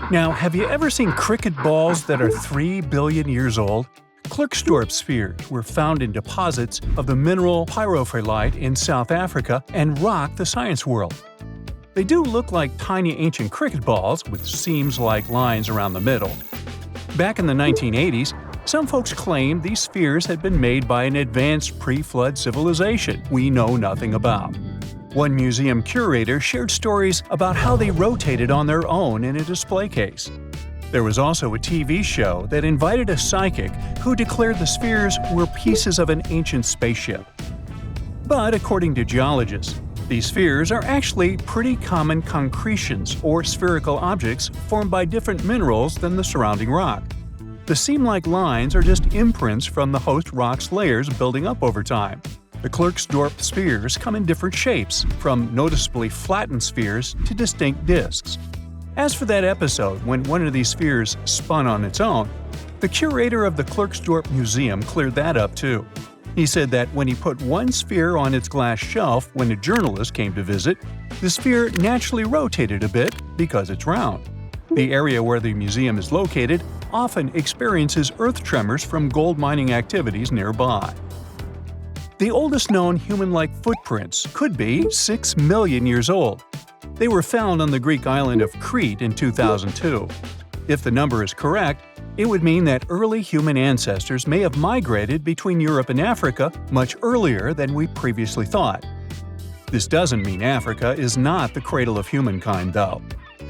Now, have you ever seen cricket balls that are 3 billion years old? Klerksdorp spheres were found in deposits of the mineral pyrophyllite in South Africa and rock the science world. They do look like tiny ancient cricket balls with seams-like lines around the middle. Back in the 1980s, some folks claimed these spheres had been made by an advanced pre-flood civilization we know nothing about. One museum curator shared stories about how they rotated on their own in a display case. There was also a TV show that invited a psychic who declared the spheres were pieces of an ancient spaceship. But according to geologists, these spheres are actually pretty common concretions or spherical objects formed by different minerals than the surrounding rock. The seam-like lines are just imprints from the host rock's layers building up over time. The Klerksdorp spheres come in different shapes, from noticeably flattened spheres to distinct discs. As for that episode when one of these spheres spun on its own, the curator of the Klerksdorp Museum cleared that up too. He said that when he put one sphere on its glass shelf when a journalist came to visit, the sphere naturally rotated a bit because it's round. The area where the museum is located often experiences earth tremors from gold mining activities nearby. The oldest known human-like footprints could be 6 million years old. They were found on the Greek island of Crete in 2002. If the number is correct, it would mean that early human ancestors may have migrated between Europe and Africa much earlier than we previously thought. This doesn't mean Africa is not the cradle of humankind, though.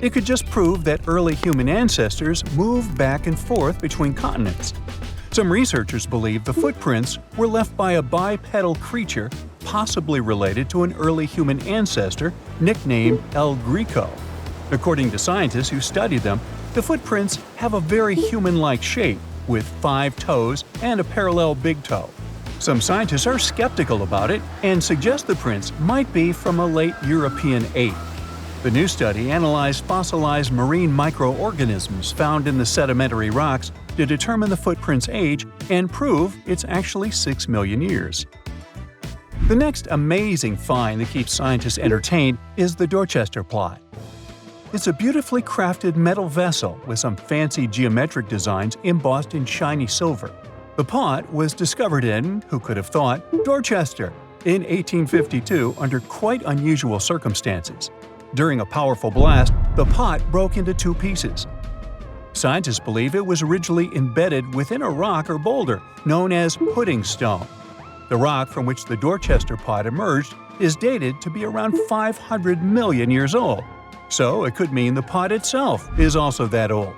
It could just prove that early human ancestors moved back and forth between continents. Some researchers believe the footprints were left by a bipedal creature possibly related to an early human ancestor nicknamed El Greco. According to scientists who studied them, the footprints have a very human-like shape, with 5 toes and a parallel big toe. Some scientists are skeptical about it and suggest the prints might be from a late European ape. The new study analyzed fossilized marine microorganisms found in the sedimentary rocks to determine the footprint's age and prove it's actually 6 million years. The next amazing find that keeps scientists entertained is the Dorchester plot. It's a beautifully crafted metal vessel with some fancy geometric designs embossed in shiny silver. The pot was discovered in, who could have thought, Dorchester in 1852 under quite unusual circumstances. During a powerful blast, the pot broke into 2 pieces. Scientists believe it was originally embedded within a rock or boulder known as pudding stone. The rock from which the Dorchester pot emerged is dated to be around 500 million years old, so it could mean the pot itself is also that old.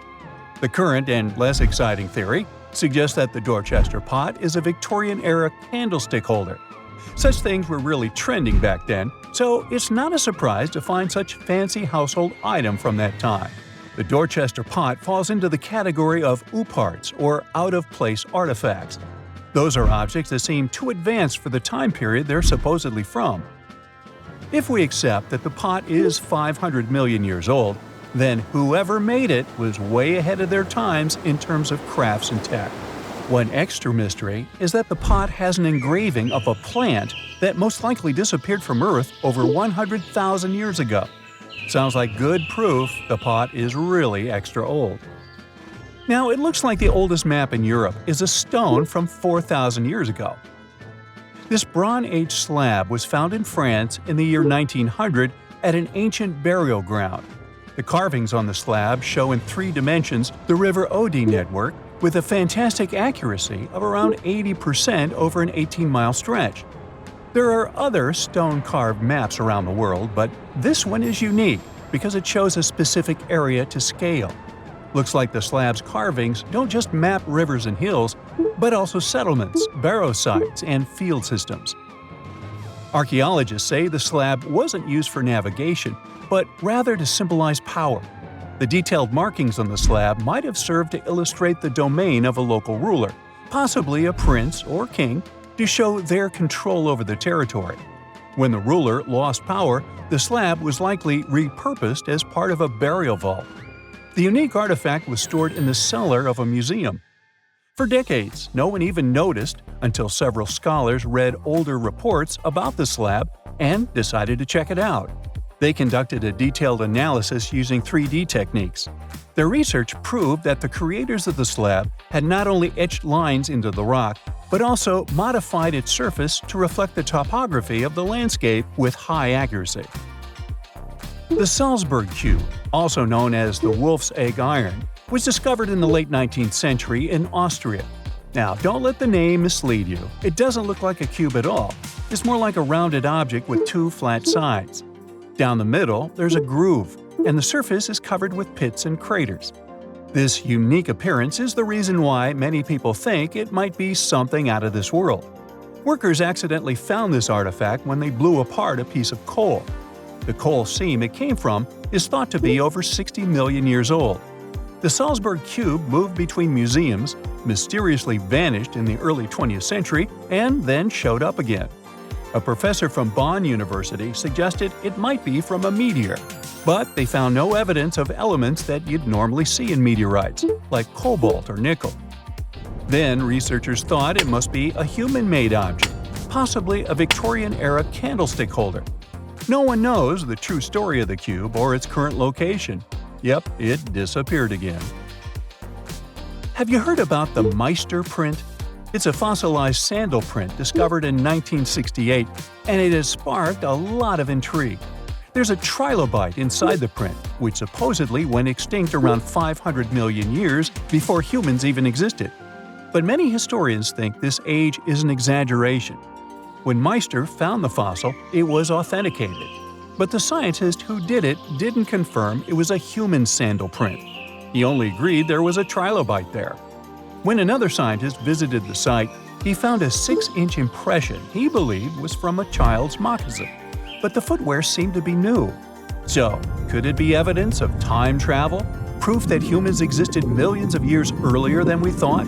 The current and less exciting theory suggests that the Dorchester pot is a Victorian-era candlestick holder. Such things were really trending back then, so it's not a surprise to find such fancy household item from that time. The Dorchester pot falls into the category of ooparts, or out-of-place artifacts. Those are objects that seem too advanced for the time period they're supposedly from. If we accept that the pot is 500 million years old, then whoever made it was way ahead of their times in terms of crafts and tech. One extra mystery is that the pot has an engraving of a plant that most likely disappeared from Earth over 100,000 years ago. Sounds like good proof the pot is really extra old. Now, it looks like the oldest map in Europe is a stone from 4,000 years ago. This Bronze Age slab was found in France in the year 1900 at an ancient burial ground. The carvings on the slab show in 3 dimensions the River Odey network with a fantastic accuracy of around 80% over an 18-mile stretch. There are other stone-carved maps around the world, but this one is unique because it shows a specific area to scale. Looks like the slab's carvings don't just map rivers and hills, but also settlements, barrow sites, and field systems. Archaeologists say the slab wasn't used for navigation, but rather to symbolize power. The detailed markings on the slab might have served to illustrate the domain of a local ruler, possibly a prince or king, to show their control over the territory. When the ruler lost power, the slab was likely repurposed as part of a burial vault. The unique artifact was stored in the cellar of a museum. For decades, no one even noticed until several scholars read older reports about the slab and decided to check it out. They conducted a detailed analysis using 3D techniques. Their research proved that the creators of the slab had not only etched lines into the rock, but also modified its surface to reflect the topography of the landscape with high accuracy. The Salzburg cube, also known as the wolf's egg iron, was discovered in the late 19th century in Austria. Now, don't let the name mislead you. It doesn't look like a cube at all. It's more like a rounded object with two flat sides. Down the middle, there's a groove, and the surface is covered with pits and craters. This unique appearance is the reason why many people think it might be something out of this world. Workers accidentally found this artifact when they blew apart a piece of coal. The coal seam it came from is thought to be over 60 million years old. The Salzburg cube moved between museums, mysteriously vanished in the early 20th century, and then showed up again. A professor from Bonn University suggested it might be from a meteor, but they found no evidence of elements that you'd normally see in meteorites, like cobalt or nickel. Then researchers thought it must be a human-made object, possibly a Victorian-era candlestick holder. No one knows the true story of the cube or its current location. Yep, it disappeared again. Have you heard about the Meister print? It's a fossilized sandal print discovered in 1968, and it has sparked a lot of intrigue. There's a trilobite inside the print, which supposedly went extinct around 500 million years before humans even existed. But many historians think this age is an exaggeration. When Meister found the fossil, it was authenticated. But the scientist who did it didn't confirm it was a human sandal print. He only agreed there was a trilobite there. When another scientist visited the site, he found a 6-inch impression he believed was from a child's moccasin. But the footwear seemed to be new. So, could it be evidence of time travel? Proof that humans existed millions of years earlier than we thought?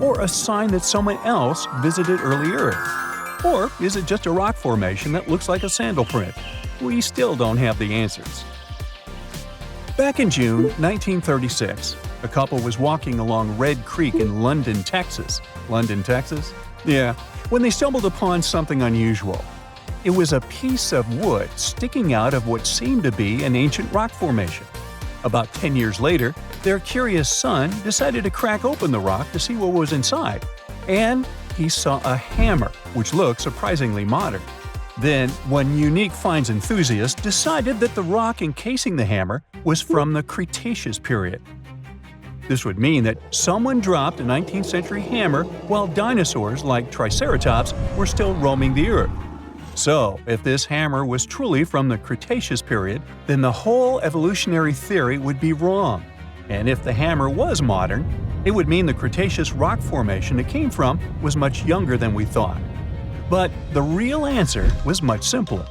Or a sign that someone else visited early Earth? Or is it just a rock formation that looks like a sandal print? We still don't have the answers. Back in June 1936, a couple was walking along Red Creek in London, Texas. London, Texas? Yeah, when they stumbled upon something unusual. It was a piece of wood sticking out of what seemed to be an ancient rock formation. About 10 years later, their curious son decided to crack open the rock to see what was inside. And he saw a hammer, which looked surprisingly modern. Then, one unique finds enthusiast decided that the rock encasing the hammer was from the Cretaceous period. This would mean that someone dropped a 19th century hammer while dinosaurs like Triceratops were still roaming the earth. So, if this hammer was truly from the Cretaceous period, then the whole evolutionary theory would be wrong. And if the hammer was modern, it would mean the Cretaceous rock formation it came from was much younger than we thought. But the real answer was much simpler.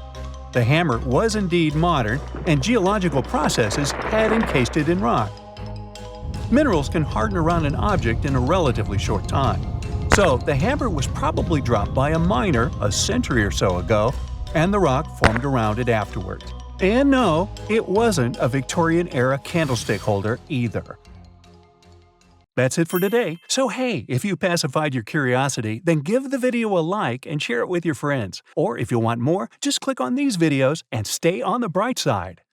The hammer was indeed modern, and geological processes had encased it in rock. Minerals can harden around an object in a relatively short time. So the hammer was probably dropped by a miner a century or so ago, and the rock formed around it afterwards. And no, it wasn't a Victorian-era candlestick holder either. That's it for today. So hey, if you pacified your curiosity, then give the video a like and share it with your friends. Or if you want more, just click on these videos and stay on the bright side.